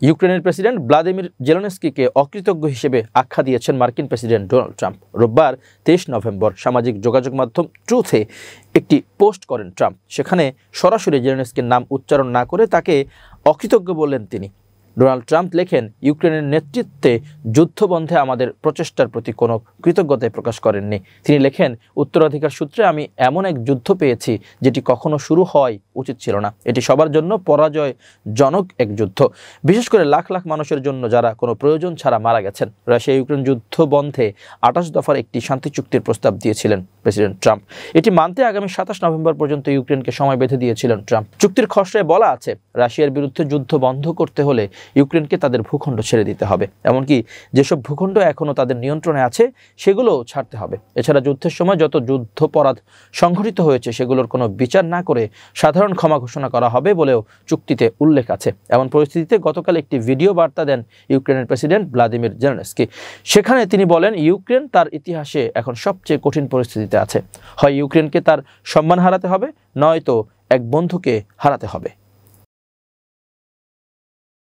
ইউক্রেনের president Vladimir জেলেনস্কিকে অকৃতজ্ঞ হিসেবে আখ্যা দিয়েছেন মার্কিন প্রেসিডেন্ট ডোনাল্ড ট্রাম্প। রোববার 23 নভেম্বর সামাজিক যোগাযোগ মাধ্যম ট্রুথে একটি পোস্ট করেন ট্রাম্প। সেখানে সরাসরি জেলেনস্কির নাম উচ্চারণ না করে তাকে অকৃতজ্ঞ বললেন তিনি। ডোনাল্ড ট্রাম্প লেখেন, ইউক্রেনের নেতৃত্বে যুদ্ধবন্ধে আমাদের প্রচেষ্টার প্রতি কোনো কৃতজ্ঞতাই প্রকাশ করেননি। তিনি লেখেন, উত্তরাধিকার সূত্রে আমি এমন এক যুদ্ধ পেয়েছি যেটি কখনো শুরু হওয়াই উচিত ছিল না। এটি সবার জন্য পরাজয়জনক এক যুদ্ধ, বিশেষ করে লাখ লাখ মানুষের জন্য যারা কোনো প্রয়োজন ছাড়া মারা গেছেন। রাশিয়া ইউক্রেন যুদ্ধ বন্ধে 28 দফার একটি শান্তি চুক্তির প্রস্তাব দিয়েছিলেন প্রেসিডেন্ট ট্রাম্প। এটি মানতে আগামী 27 নভেম্বর পর্যন্ত ইউক্রেনকে সময় বেঁধে দিয়েছিলেন ট্রাম্প। চুক্তির খসড়ায় বলা আছে, রাশিয়ার বিরুদ্ধে যুদ্ধ বন্ধ করতে হলে ইউক্রেনকে তাদের ভূখণ্ড ছেড়ে দিতে হবে, এমনকি যেসব ভূখণ্ড এখনও তাদের নিয়ন্ত্রণে আছে সেগুলোও ছাড়তে হবে। এছাড়া যুদ্ধের সময় যত যুদ্ধাপরাধ সংঘটিত হয়েছে সেগুলোর কোনো বিচার না করে সাধারণ ক্ষমা ঘোষণা করা হবে বলেও চুক্তিতে উল্লেখ আছে। এমন পরিস্থিতিতে গতকাল একটি ভিডিও বার্তা দেন ইউক্রেনের প্রেসিডেন্ট ভ্লাদিমির জেলেনস্কি। সেখানে তিনি বলেন, ইউক্রেন তার ইতিহাসে এখন সবচেয়ে কঠিন পরিস্থিতিতে আছে। হয় ইউক্রেনকে তার সম্মান হারাতে হবে, নয়তো এক বন্ধুকে হারাতে হবে।